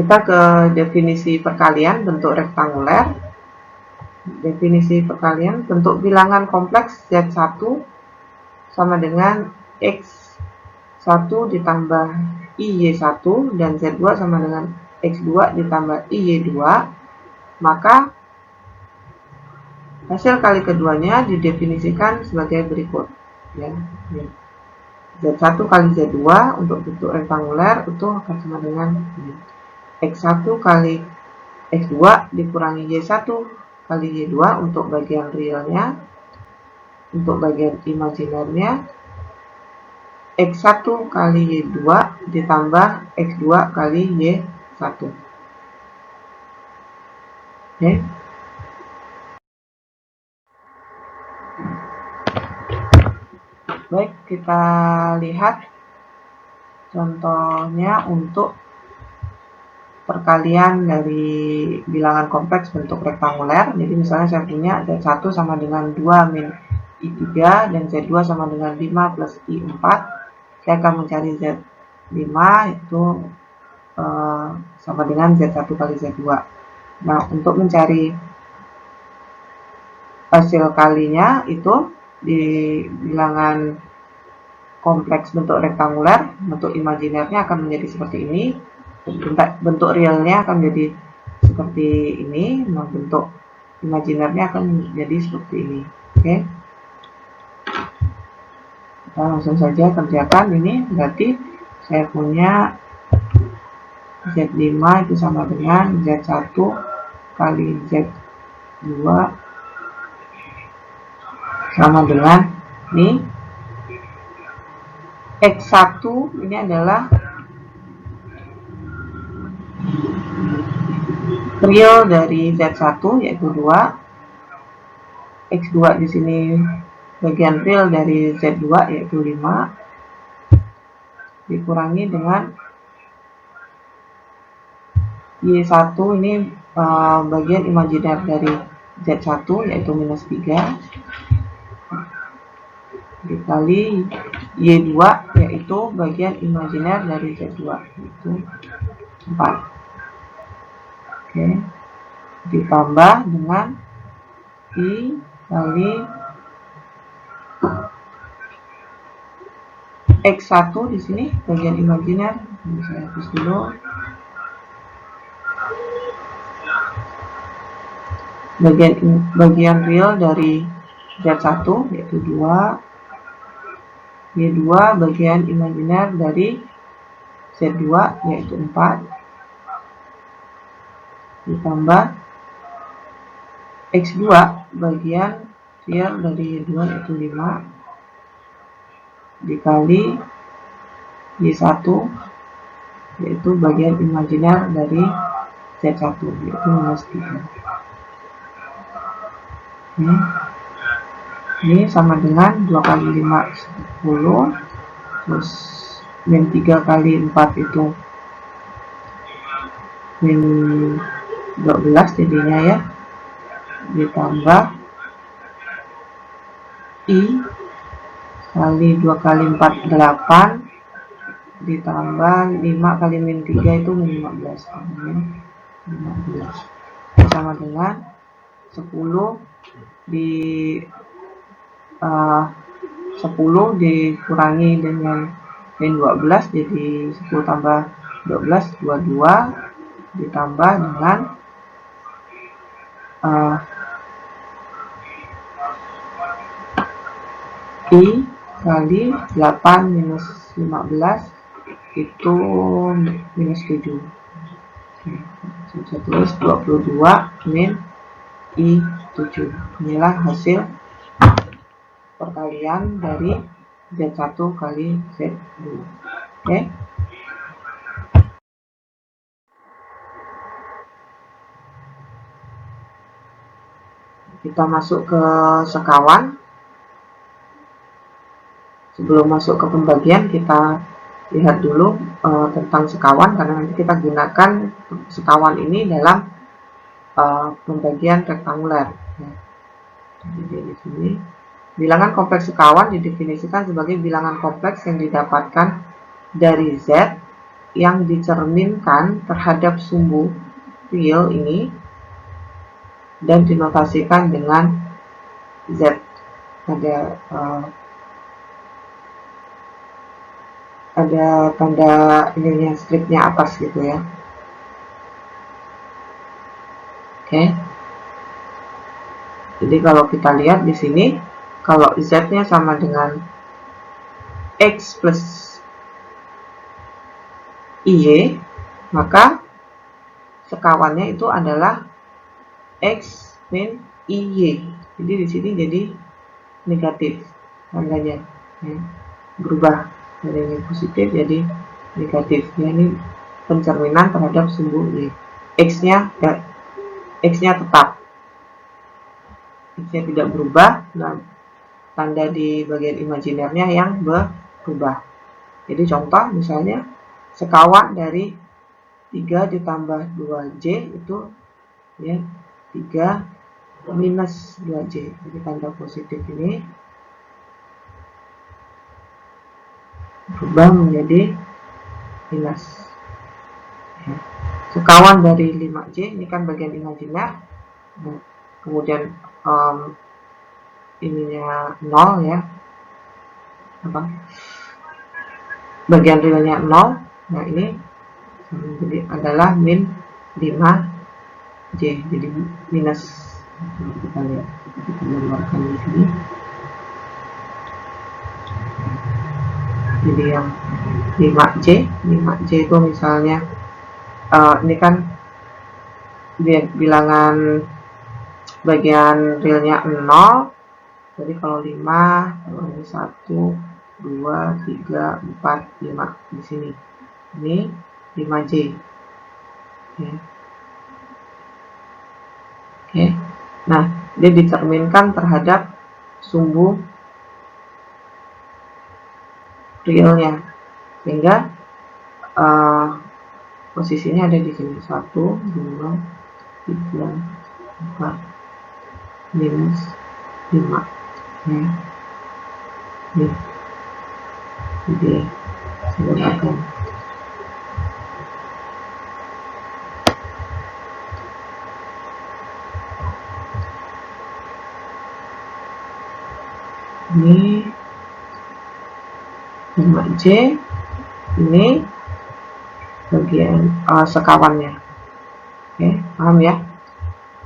Kita ke definisi perkalian bentuk rektanguler. Definisi perkalian bentuk bilangan kompleks Z1 sama dengan X1 ditambah IY1 dan Z2 sama dengan X2 ditambah IY2, maka hasil kali keduanya didefinisikan sebagai berikut. Ya. Z1 kali Z2 untuk bentuk rektanguler itu akan sama dengan ini. X1 kali X2 dikurangi Y1 kali Y2 untuk bagian realnya. Untuk bagian imajinernya, X1 kali Y2 ditambah X2 kali Y1. Oke. Baik, kita lihat contohnya untuk perkalian dari bilangan kompleks bentuk rektanguler. Jadi misalnya saya punya Z1 sama dengan 2 min I3 dan Z2 sama dengan 5 plus I4. Saya akan mencari Z5 itu sama dengan Z1 kali Z2. Nah, untuk mencari hasil kalinya itu di bilangan kompleks bentuk rektanguler, bentuk imajinernya akan menjadi seperti ini. Bentuk realnya akan menjadi seperti ini. Nah, bentuk imajinernya akan menjadi seperti ini. Oke. Kita langsung saja kerjakan ini. Berarti saya punya Z5 itu sama dengan Z1 kali Z2 sama dengan ini. X1 ini adalah real dari Z1 yaitu 2. X2 di sini bagian real dari Z2 yaitu 5 dikurangi dengan Y1 ini bagian imajiner dari Z1 yaitu minus 3 dikali Y2 yaitu bagian imajiner dari Z2 yaitu 4. Oke. Ditambah dengan I kali X1 di sini bagian imajiner. Ini saya hapus dulu. Bagian real dari Z1 yaitu 2. Y2 bagian imajiner dari Z2 yaitu 4 ditambah X2 bagian real dari Y2 yaitu 5 dikali Y1 yaitu bagian imajiner dari Z1 yaitu minus 3. Ini sama dengan 2 kali 5 10, terus min 3 kali 4 itu min 12 jadinya ya, ditambah I kali 2 kali 4 8 ditambah 5 kali min 3 itu min 15 sama dengan 10 dikurangi dengan min 12 jadi 10 tambah 12 22 ditambah dengan I kali 8 minus 15 itu minus 7. Saya tulis 22 min I7. Inilah hasil perkalian dari Z1 kali Z2. Oke. Kita masuk ke sekawan. Sebelum masuk ke pembagian, kita lihat dulu tentang sekawan, karena nanti kita gunakan sekawan ini dalam pembagian rektanguler. Jadi di sini bilangan kompleks sekawan didefinisikan sebagai bilangan kompleks yang didapatkan dari Z yang dicerminkan terhadap sumbu real ini dan dinotasikan dengan Z. Ada tanda ininya, stripnya atas gitu ya. Oke. Jadi kalau kita lihat di sini, kalau Z-nya sama dengan X plus IY, maka sekawannya itu adalah X min IY. Jadi di sini jadi negatif tandanya, ya. Berubah dari positif jadi negatif. Ya, ini pencerminan terhadap sumbu Y. X-nya tetap. X-nya tidak berubah, nah tanda di bagian imajinernya yang berubah. Jadi contoh misalnya sekawan dari 3 ditambah 2J itu ya 3 minus 2J. Jadi tanda positif ini berubah menjadi minus. Ya. Sekawan dari 5J, ini kan bagian imajiner. Nah, kemudian ininya 0 ya. Apa? Bagian realnya 0. Nah, ini jadi adalah min 5J. Jadi minus. Kita lihat, kita gambarkan di sini. Jadi yang 5J itu misalnya ini kan bilangan bagian realnya 0. Jadi kalau 5, kalau ini 1, 2, 3, 4, 5 di sini. Ini 5J. Ya. Oke. Nah, dia dicerminkan terhadap sumbu realnya. Sehingga posisinya ada di sini 1, 2, 3, 4, minus 5. Ya. Nih. Jadi silakan. Ini 5J, ini bagian sekawannya. Oke, paham ya?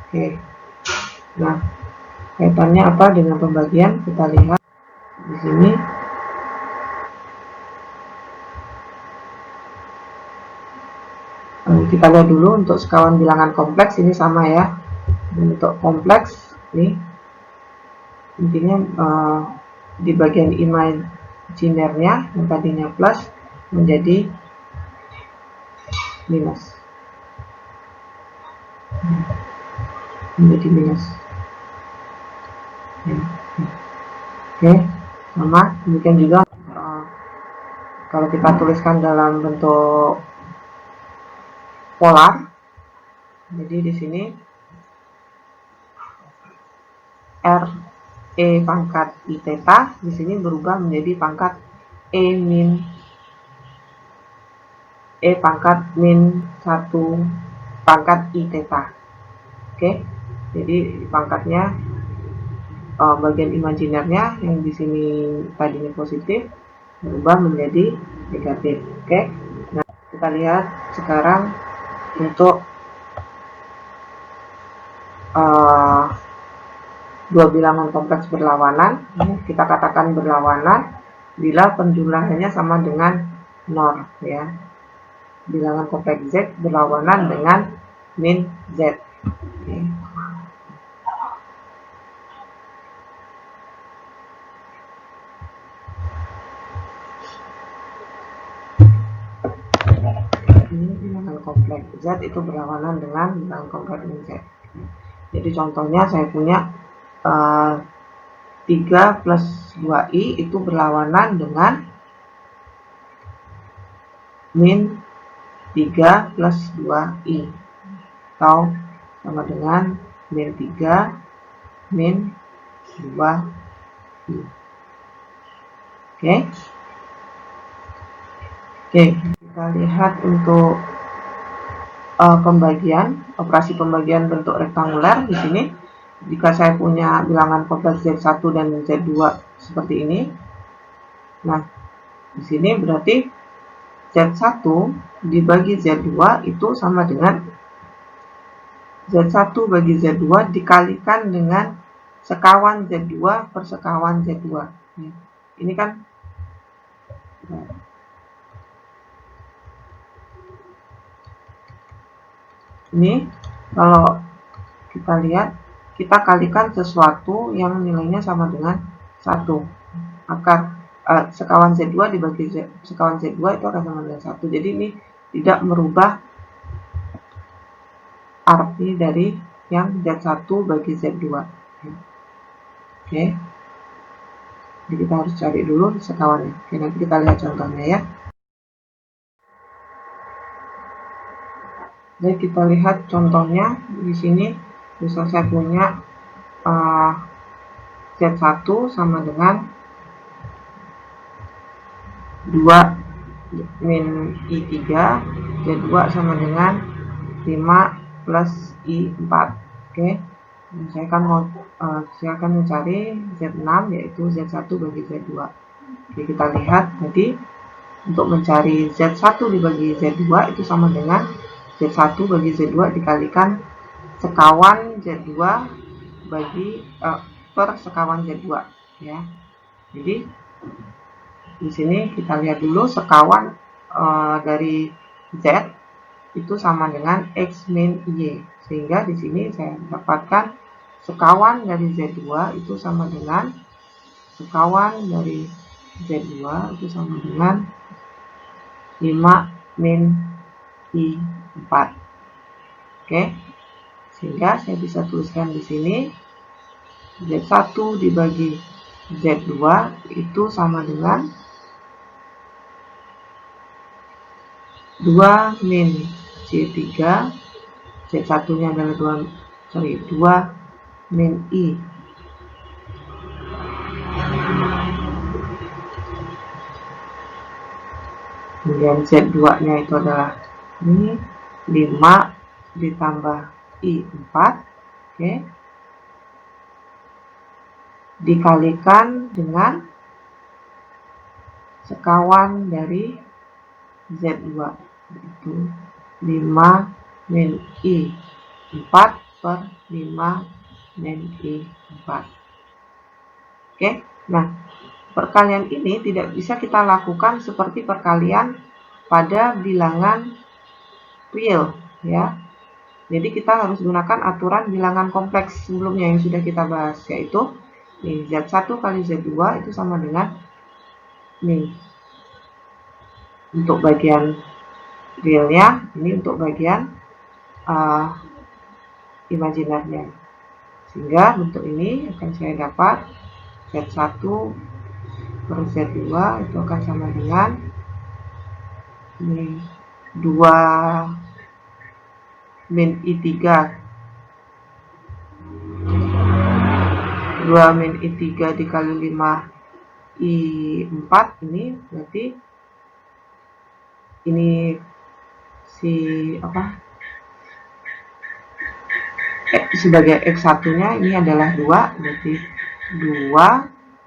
Oke. Nah, kaitannya apa dengan pembagian? Kita lihat di sini. Kita lihat dulu untuk sekawan bilangan kompleks ini sama ya. Untuk kompleks ini intinya di bagian imajinernya yang tadinya plus menjadi minus. Menjadi minus. Oke, sama. Demikian juga kalau kita tuliskan dalam bentuk polar. Jadi di sini R E pangkat I theta di sini berubah menjadi pangkat E pangkat min 1 pangkat I theta. Oke. Jadi pangkatnya bagian imajinernya yang di sini tadinya positif berubah menjadi negatif. Oke. Nah, kita lihat sekarang untuk dua bilangan kompleks berlawanan. Kita katakan berlawanan bila penjumlahannya sama dengan 0 ya. Bilangan kompleks Z berlawanan dengan min Z. Oke. Ini bilangan kompleks Z itu berlawanan dengan bilangan kompleks min Z. Jadi contohnya saya punya 3 plus 2i itu berlawanan dengan min 3 plus 2i atau sama dengan min 3 min 2i. Oke. Kita lihat untuk operasi pembagian bentuk rektanguler di sini. Jika saya punya bilangan kompleks Z1 dan Z2 seperti ini. Nah, di sini berarti Z1 dibagi Z2 itu sama dengan Z1 bagi Z2 dikalikan dengan sekawan Z2 per sekawan Z2. Ini kan ini kalau kita lihat, kita kalikan sesuatu yang nilainya sama dengan 1. Maka sekawan Z2 dibagi sekawan Z2 itu akan sama dengan 1. Jadi ini tidak merubah arti dari yang Z1 bagi Z2. Oke. Jadi kita harus cari dulu sekawannya. Oke, nanti kita lihat contohnya ya. Jadi kita lihat contohnya di sini. Misal saya punya Z1 sama dengan 2 min I3, Z2 sama dengan 5 plus I4. Oke. Saya akan mencari Z6 yaitu Z1 bagi Z2. Oke, kita lihat tadi untuk mencari Z1 dibagi Z2 itu sama dengan Z1 bagi Z2 dikalikan sekawan Z2 bagi per sekawan Z2 ya. Jadi di sini kita lihat dulu sekawan dari Z itu sama dengan X min Y. Sehingga di sini saya dapatkan sekawan dari Z2 itu sama dengan sekawan dari Z2 itu sama dengan 5 min I4. Oke. Sehingga saya bisa tuliskan di sini Z1 dibagi Z2 itu sama dengan 2 min C3, Z1 nya adalah 2 min I. Kemudian Z2 nya itu adalah ini 5 ditambah I4. Oke. Dikalikan dengan sekawan dari Z2 yaitu 5 min I4 per 5 min I4. Oke, nah perkalian ini tidak bisa kita lakukan seperti perkalian pada bilangan real ya. Jadi kita harus gunakan aturan bilangan kompleks sebelumnya yang sudah kita bahas, yaitu Z1 kali Z2 itu sama dengan nih untuk bagian realnya, ini untuk bagian imajinernya. Sehingga bentuk ini akan saya dapat Z1 per Z2 itu akan sama dengan ini 2 min I3 dikali 5 I4 ini berarti ini sebagai X1 nya ini adalah 2, berarti 2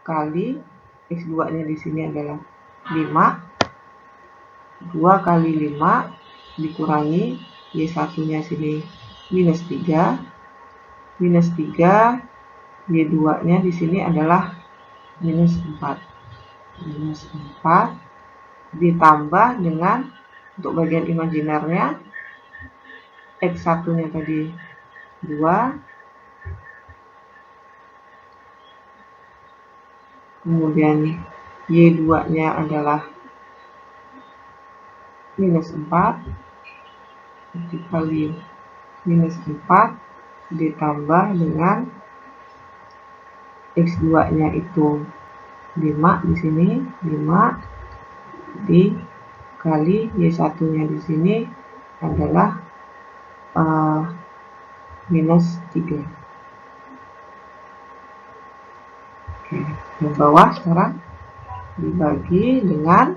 kali X2 nya di sini adalah 5, 2 kali 5 dikurangi Y1 nya sini minus 3, Y2 nya di sini adalah minus 4 ditambah dengan untuk bagian imajinernya X1 nya tadi 2, kemudian Y2 nya adalah minus 4 dikali minus 4 ditambah dengan X2 nya itu 5 di sini, 5 dikali Y1 nya di sini adalah minus 3. Oke, yang bawah sekarang dibagi dengan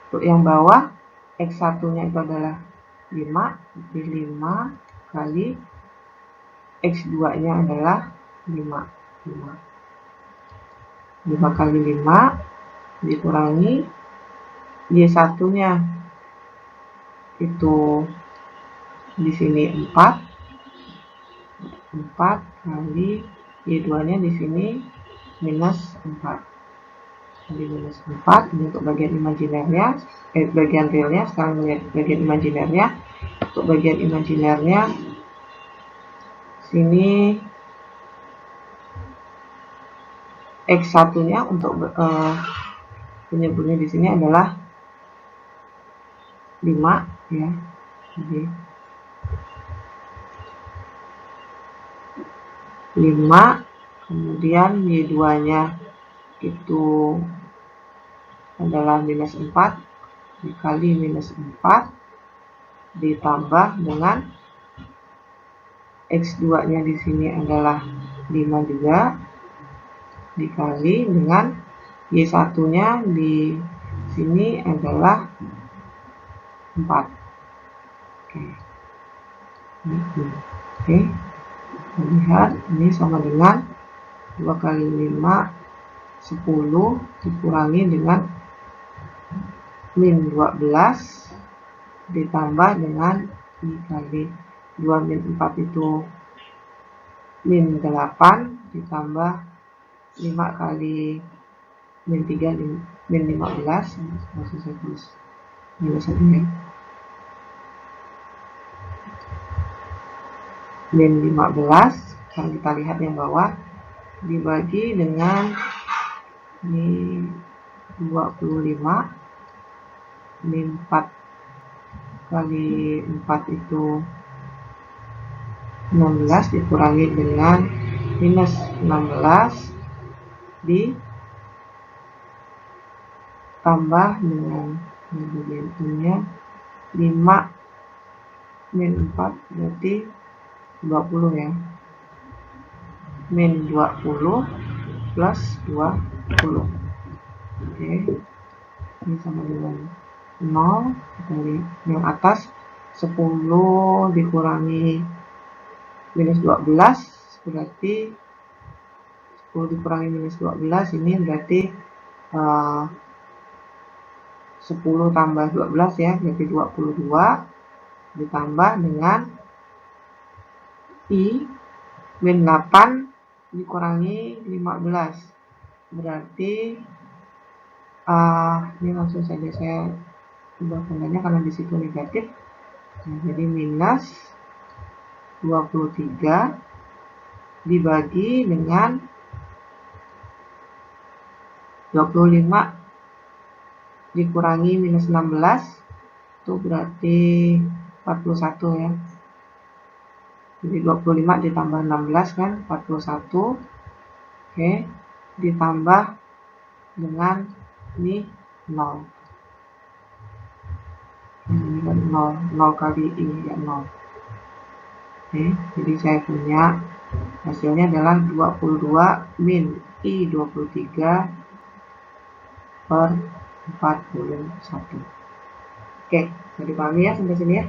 untuk yang bawah X1 nya itu adalah 5, jadi 5 kali X2 nya adalah 5 kali 5 dikurangi Y1 nya itu di sini 4 kali Y2 nya di sini minus 4. Jadi minus 4 ini untuk bagian imajinernya, bagian realnya. Sekarang lihat bagian imajinernya. Untuk bagian imajinernya sini X1 nya untuk penyebutnya di sini adalah 5 ya. Jadi 5, kemudian Y2 nya itu adalah minus 4 dikali minus 4 ditambah dengan X2 nya di sini adalah 5 juga dikali dengan Y1 nya di sini adalah 4. Oke. Lihat ini sama dengan 2 kali 5 10 dikurangi dengan min 12 ditambah dengan I kali 2 min 4 itu min 8 ditambah 5 kali min 3 min 15. Masih saya tulis minus 1 ya. Min 15, kalau kita lihat yang bawah dibagi dengan ini 25 min 4 kali 4 itu 16 dikurangi dengan minus 16 ditambah dengan bagian ininya 5 min 4 berarti 20 ya. Min 20 plus 20. Oke. Ini sama dengan 0. Kita lihat yang atas 10 dikurangi minus 12 berarti 10 dikurangi minus 12 ini berarti 10 tambah 12 ya, berarti 22 ditambah dengan I min 8 dikurangi 15 berarti ini langsung saja saya ubah tandanya karena di situ negatif. Nah, jadi minus 23 dibagi dengan 25 dikurangi minus 16 itu berarti 41 ya. Jadi 25 ditambah 16 kan 41. Oke, ditambah dengan ini 0. Ini kan 0 kali ini ya 0. Oke, jadi saya punya hasilnya adalah 22 min I23 per 41. Oke, jadi pahami ya sampai sini ya.